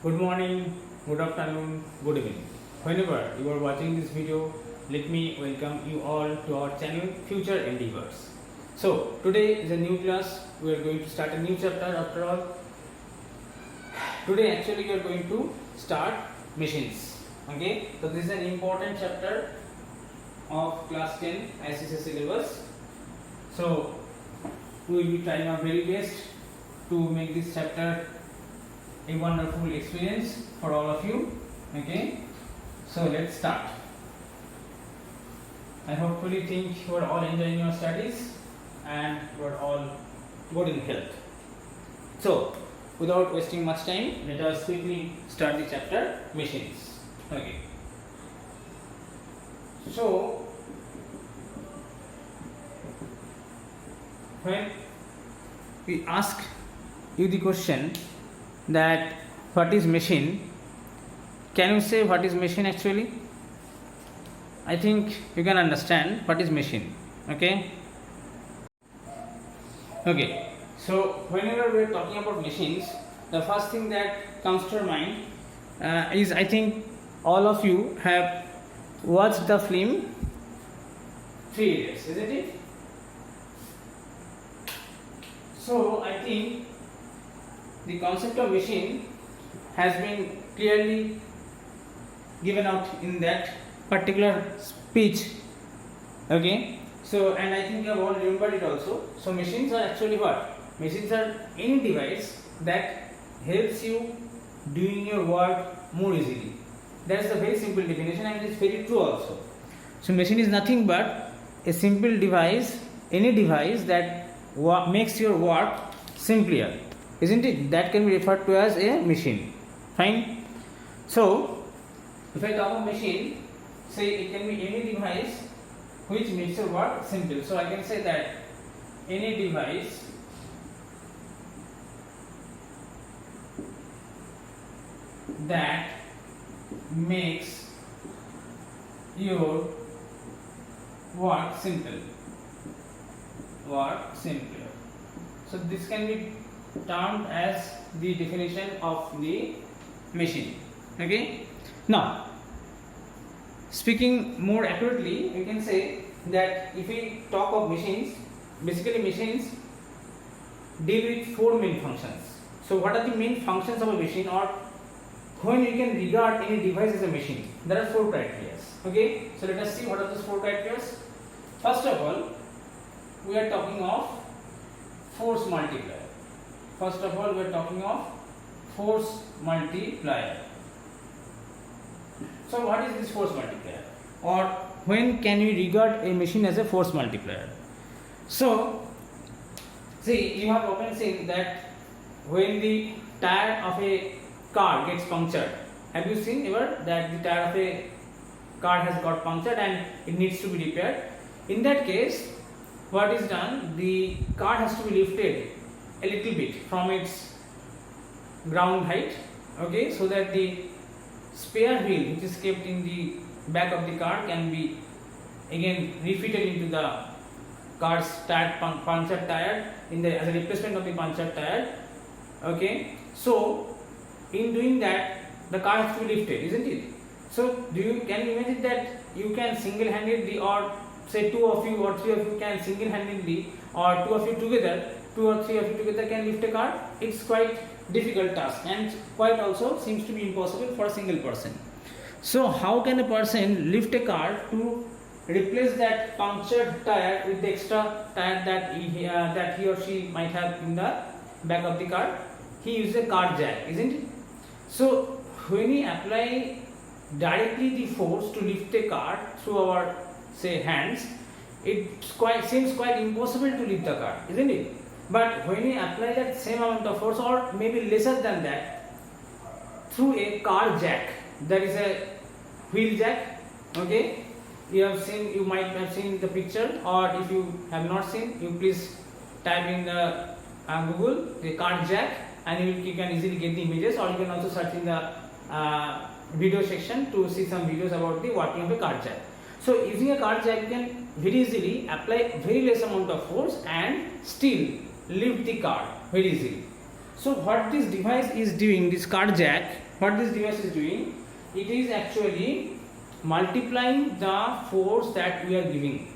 Good morning, good afternoon, good evening. Whenever you are watching this video, let me welcome you all to our channel Future Endeavors. So, today is a new class. We are going to start a new chapter after all. Today actually we are going to start machines. Okay, so this is an important chapter of class 10 ICSE syllabus. So, we will be trying our very best to make this chapter a wonderful experience for all of you. Okay, so let's start. I hopefully think you are all enjoying your studies and you are all good in health. So without wasting much time, let us quickly start the chapter machines. Okay, so when we ask you the question that what is machine, can you say what is machine actually? I think you can understand what is machine. Okay, so whenever we are talking about machines, the first thing that comes to our mind is, I think all of you have watched the film 3 Idiots, isn't it? So I think the concept of machine has been clearly given out in that particular speech. Okay, so and I think you have all remembered it also. So machines are actually what? Machines are any device that helps you doing your work more easily. That's a very simple definition and it is very true also. So machine is nothing but a simple device, any device that makes your work simpler, isn't it? That can be referred to as a machine. Fine. So if I talk of machine, say it can be any device which makes your work simple. So I can say that any device that makes your work simple. So this can be termed as the definition of the machine. Okay. Now, speaking more accurately, we can say that if we talk of machines, basically machines deal with 4 main functions. So what are the main functions of a machine, or when we can regard any device as a machine? There are 4 criteria. Okay, so let us see what are those 4 criteria. First of all, we are talking of force multiplier. So what is this force multiplier, or when can we regard a machine as a force multiplier? So see, you have often seen that when the tire of a car gets punctured, have you seen ever that the tire of a car has got punctured and it needs to be repaired? In that case, what is done, the car has to be lifted a little bit from its ground height, okay, so that the spare wheel which is kept in the back of the car can be again refitted into the car's punctured tire as a replacement of the punctured tire. Okay, so in doing that, the car has to be lifted, isn't it? So can you imagine that you can single-handedly, or say 2 of you or 3 of you can single-handedly, or 2 or 3 of you together can lift a car? It's quite difficult task and quite also seems to be impossible for a single person. So how can a person lift a car to replace that punctured tire with the extra tire that he or she might have in the back of the car? He uses a car jack, isn't it? So when we apply directly the force to lift a car through our, say, hands, it seems quite impossible to lift the car, isn't it? But when we apply that same amount of force, or maybe lesser than that, through a car jack, that is a wheel jack. Okay, you might have seen the picture, or if you have not seen, you please type in the Google the car jack, and you can easily get the images, or you can also search in the video section to see some videos about the working of a car jack. So using a car jack, you can very easily apply very less amount of force and still lift the car very easily. So what this device is doing, this card jack, what this device is doing, it is actually multiplying the force that we are giving.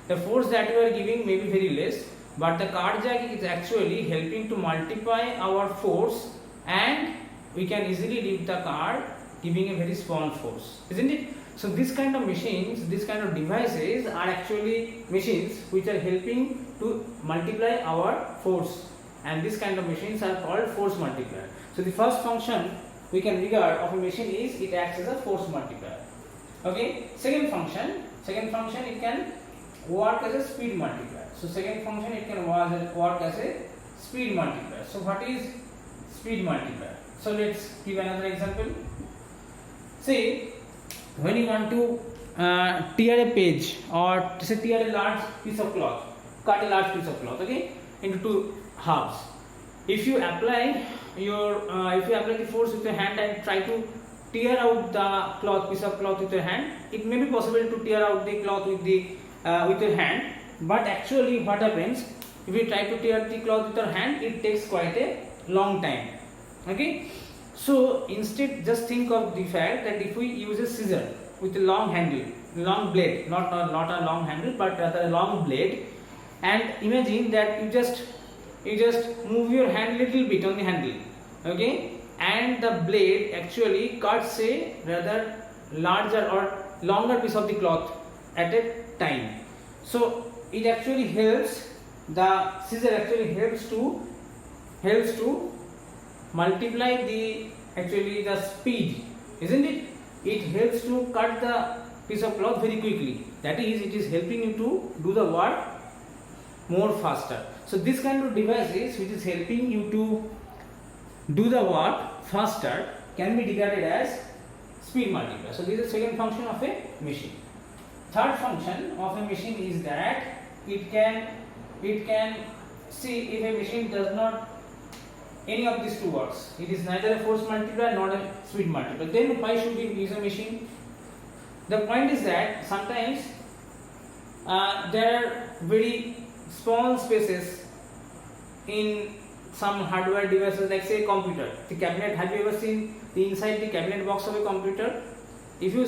The force that we are giving may be very less, but the card jack is actually helping to multiply our force, and we can easily lift the card giving a very small force, isn't it? So this kind of machines, this kind of devices are actually machines which are helping to multiply our force, and this kind of machines are called force multiplier. So the first function we can regard of a machine is it acts as a force multiplier. Okay. Second function it can work as a speed multiplier. So second function it can work as a speed multiplier. So what is speed multiplier? So let's give another example. Say when you want to tear a page, or say tear a large piece of cloth, cut a large piece of cloth, okay, into two halves. If you apply the force with your hand and try to tear out the piece of cloth with your hand, it may be possible to tear out the cloth with your hand, but actually what happens, if you try to tear the cloth with your hand, it takes quite a long time. Okay. So instead, just think of the fact that if we use a scissor with a long handle, long blade, not a long handle, but rather a long blade, and imagine that you just move your hand little bit on the handle, okay, and the blade actually cuts a rather larger or longer piece of the cloth at a time. So it actually helps, the scissor actually helps to multiply the speed, isn't it? It helps to cut the piece of cloth very quickly. That is, it is helping you to do the work more faster. So this kind of devices which is helping you to do the work faster can be regarded as speed multiplier. So this is the second function of a machine. Third function of a machine is that it can see if a machine does not any of these two works. It is neither a force multiplier nor a speed multiplier. Then why should we use a machine? The point is that sometimes there are very small spaces in some hardware devices, like say a computer. The cabinet, have you ever seen the inside the cabinet box of a computer? If you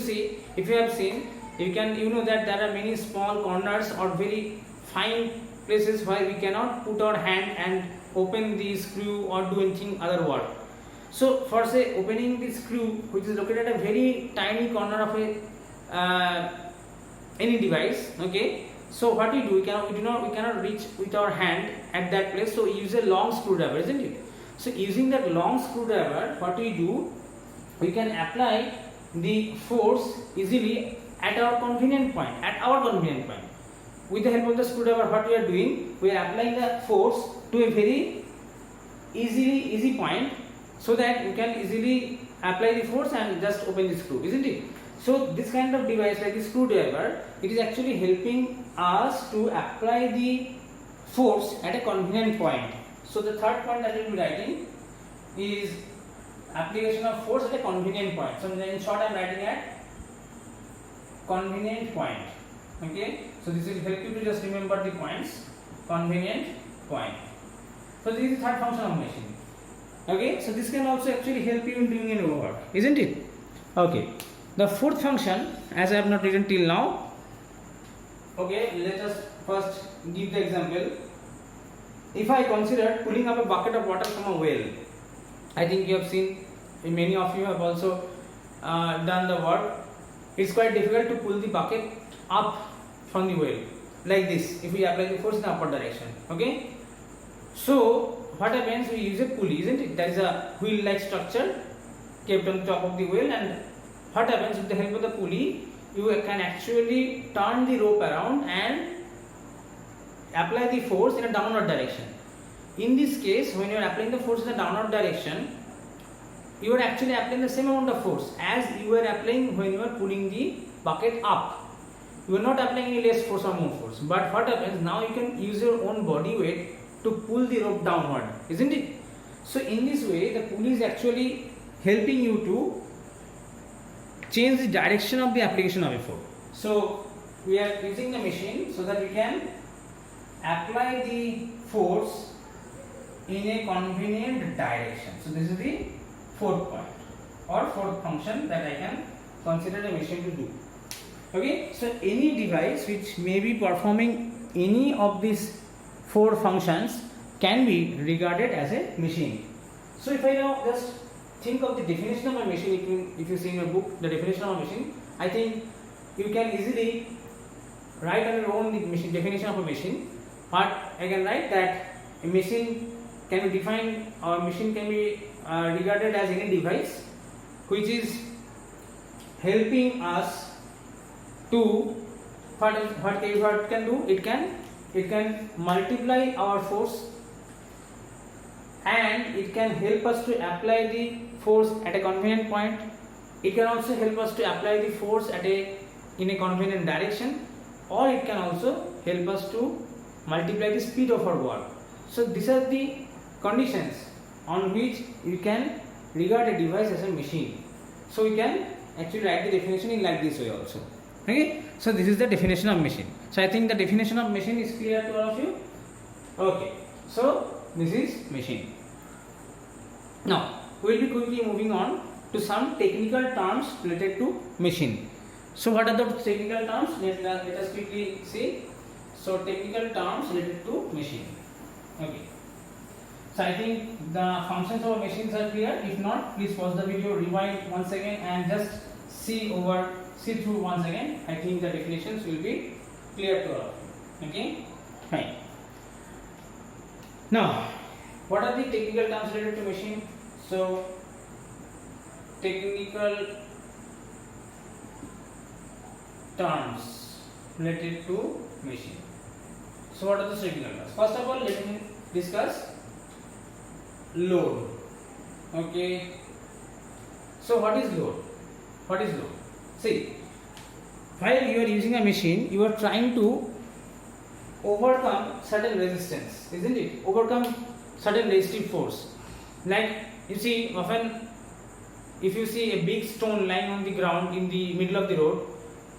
have seen, you know that there are many small corners or very fine places where we cannot put our hand and open the screw or do anything other work. So for say opening the screw, which is located at a very tiny corner of a any device, okay. So what we do, we cannot reach with our hand at that place. So we use a long screwdriver, isn't it? So using that long screwdriver, what we do, we can apply the force easily at our convenient point. With the help of the screwdriver, what we are doing, we are applying the force to a very easy point, so that you can easily apply the force and just open the screw, isn't it? So this kind of device like the screwdriver, it is actually helping us to apply the force at a convenient point. So the third point that we will be writing is application of force at a convenient point. So in short, I am writing at convenient point. Okay. So this will help you to just remember the points. Convenient point. So this is the third function of machine. Okay. So this can also actually help you in doing any work, isn't it? Okay. The fourth function, as I have not written till now. Okay. Let us first give the example. If I consider pulling up a bucket of water from a well, I think you have seen, many of you have also done the work. It's quite difficult to pull the bucket up from the well like this if we apply the force in the upward direction. Okay. So what happens, we use a pulley, isn't it? That is a wheel like structure kept on top of the well, and what happens, with the help of the pulley, you can actually turn the rope around and apply the force in a downward direction. In this case, when you are applying the force in the downward direction, you are actually applying the same amount of force as you were applying when you are pulling the bucket up. You are not applying any less force or more force. But what happens, now you can use your own body weight to pull the rope downward, isn't it? So in this way, the pulley is actually helping you to change the direction of the application of a force. So we are using the machine so that we can apply the force in a convenient direction. So this is the fourth point or fourth function that I can consider a machine to do. Okay, so any device which may be performing any of these four functions can be regarded as a machine. So if I now just think of the definition of a machine, if you see in your book the definition of a machine, I think you can easily write on your own the machine definition of a machine. But I can write that a machine can be defined, or a machine can be regarded as any device which is helping us to what it can do. It can multiply our force, and it can help us to apply the force at a convenient point. It can also help us to apply the force in a convenient direction, or it can also help us to multiply the speed of our work. So these are the conditions on which you can regard a device as a machine. So we can actually write the definition in like this way also. Okay, so this is the definition of machine. So I think the definition of machine is clear to all of you. Okay, so this is machine. Now we will be quickly moving on to some technical terms related to machine. So what are the technical terms? Let us quickly see. So technical terms related to machine. Okay. So I think the functions of machines are clear. If not, please pause the video, rewind once again, and just see through once again. I think the definitions will be clear to all of you. Okay. Fine. Now, what are the technical terms related to machine? So technical terms related to machine. So what are the technical terms? First of all, let me discuss load. Okay. So what is load? What is load? See, while you are using a machine, you are trying to overcome certain resistance, isn't it? Overcome certain resistive force. Like you see, often if you see a big stone lying on the ground in the middle of the road,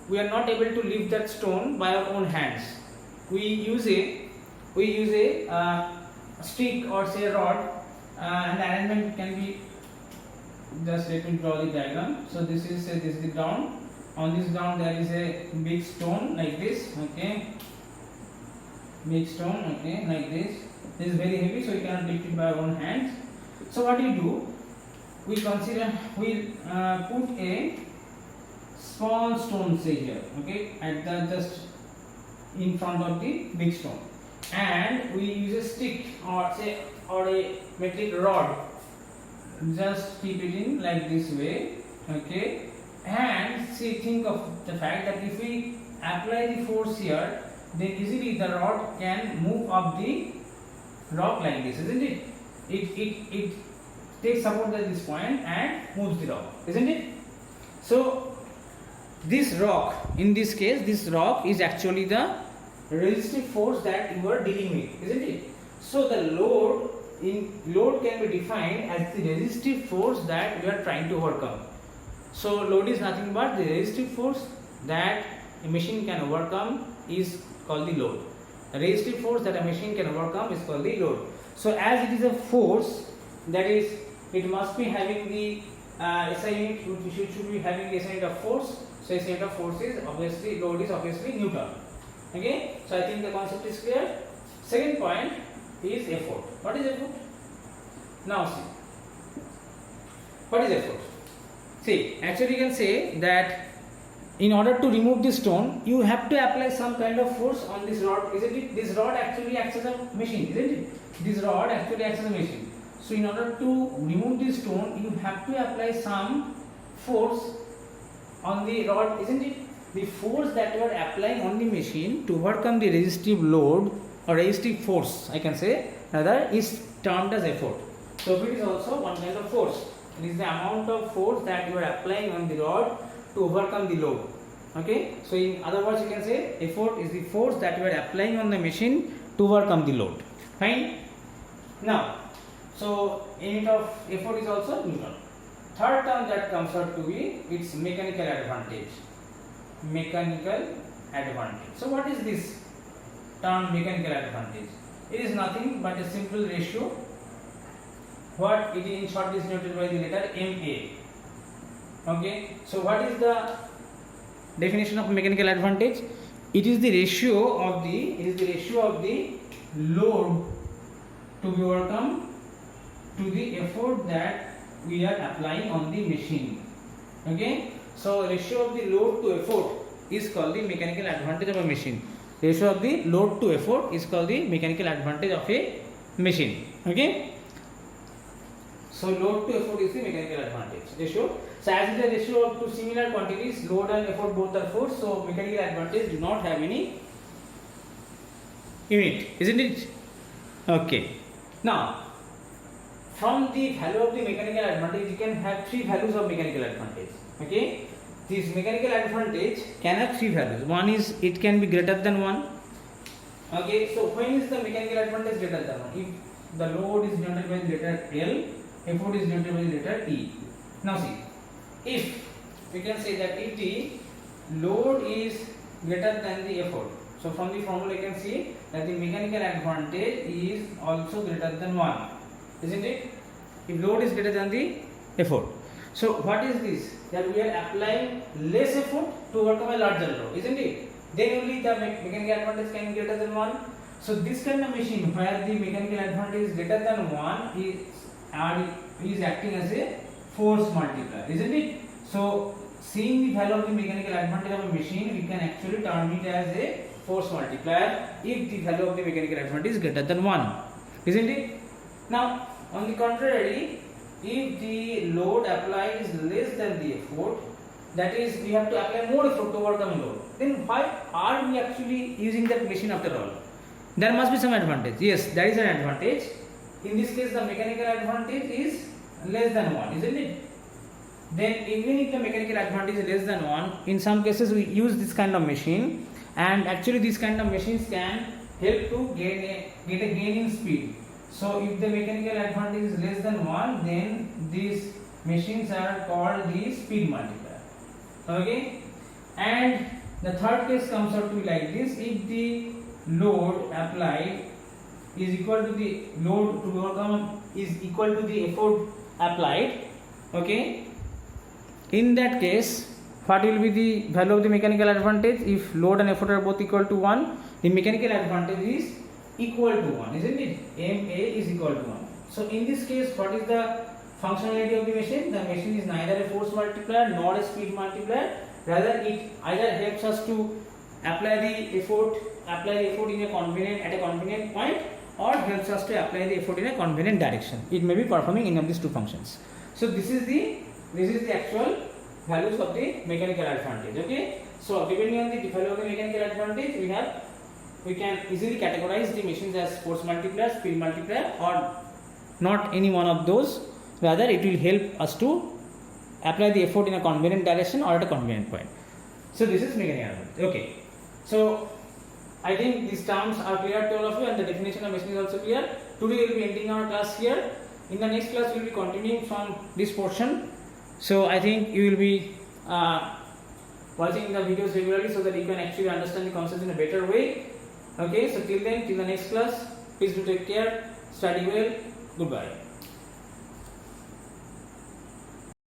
we are not able to lift that stone by our own hands. We use a stick or say a rod, and the arrangement can be, just let me draw the diagram. So this is the ground. On this ground there is a big stone like this. Okay, big stone. Okay, like this. This is very heavy, so you cannot lift it by our own hands. So what we do? We put a small stone, say here. Okay, at the just in front of the big stone, and we use a stick or a metric rod. Just keep it in like this way. Okay, and think of the fact that if we apply the force here, then easily the rod can move up the rock like this, isn't it? It takes support at this point and moves the rock, isn't it? So this rock, in this case, this rock is actually the resistive force that you are dealing with, isn't it? So the load can be defined as the resistive force that we are trying to overcome. So load is nothing but the resistive force that a machine can overcome is called the load. The resistive force that a machine can overcome is called the load. So as it is a force, that is, it must be having the SI unit, should be having the SI unit of force. So SI unit of force is obviously, load is obviously Newton. Okay, so I think the concept is clear. Second point is effort. What is effort? Now see, what is effort? See, actually you can say that in order to remove this stone, you have to apply some kind of force on this rod, isn't it? This rod actually acts as a machine, isn't it? This rod actually acts as a machine. So in order to remove this stone, you have to apply some force on the rod, isn't it? The force that you are applying on the machine to overcome the resistive load or resistive force, I can say, rather, is termed as effort. So it is also one kind of force. It is the amount of force that you are applying on the rod to overcome the load. Okay, so in other words, you can say effort is the force that you are applying on the machine to overcome the load. Fine. Now, so unit of effort is also Newton. Third term that comes out to be its mechanical advantage. Mechanical advantage. So what is this term mechanical advantage? It is nothing but a simple ratio what it is in short is denoted by the letter MA. Okay, so what is the definition of mechanical advantage? It is the ratio of the load to be overcome to the effort that we are applying on the machine. Okay, so ratio of the load to effort is called the mechanical advantage of a machine. Ratio of the load to effort is called the mechanical advantage of a machine. Okay, so load to effort is the mechanical advantage ratio. So as it is a ratio of two similar quantities, load and effort both are force, so mechanical advantage do not have any unit, isn't it? Okay, now from the value of the mechanical advantage you can have three values of mechanical advantage. Okay, this mechanical advantage can have three values. One is it can be greater than 1. Okay, so when is the mechanical advantage greater than 1? If the load is denoted by the letter L, effort is denoted by the letter E. Now see, if we can say that if the load is greater than the effort, so from the formula you can see that the mechanical advantage is also greater than 1, isn't it? If load is greater than the effort, so what is this? That we are applying less effort to overcome a larger load, isn't it? Then only the mechanical advantage can be greater than 1. So this kind of machine where the mechanical advantage is greater than 1 is acting as a force multiplier, isn't it? So seeing the value of the mechanical advantage of a machine, we can actually term it as a force multiplier if the value of the mechanical advantage is greater than 1, isn't it? Now on the contrary, if the load applied is less than the effort, that is we have to apply more effort to overcome load, then why are we actually using that machine after all? There must be some advantage. Yes, there is an advantage. In this case the mechanical advantage is less than 1, isn't it? Then even if the mechanical advantage is less than 1, in some cases we use this kind of machine, and actually these kind of machines can help to get a gain in speed. So if the mechanical advantage is less than 1, then these machines are called the speed multiplier. Okay, and the third case comes out to be like this: if the load applied is equal to the load to overcome is equal to the effort applied. Okay, in that case what will be the value of the mechanical advantage? If load and effort are both equal to 1, the mechanical advantage is equal to 1, isn't it? MA is equal to 1. So in this case, what is the functionality of the machine? The machine is neither a force multiplier nor a speed multiplier. Rather, it either helps us to apply the effort in a convenient point, or helps us to apply the effort in a convenient direction. It may be performing any of these two functions. So this is the actual values of the mechanical advantage. Okay. So depending on the value of the mechanical advantage, we can easily categorize the machines as force multiplier, speed multiplier, or not any one of those. Rather, it will help us to apply the effort in a convenient direction or at a convenient point. So this is mechanical advantage. Okay. So I think these terms are clear to all of you, and the definition of machine is also clear. Today we will be ending our class here. In the next class we will be continuing from this portion. So I think you will be watching the videos regularly so that you can actually understand the concepts in a better way. Okay, so till then, till the next class, please do take care, study well, goodbye.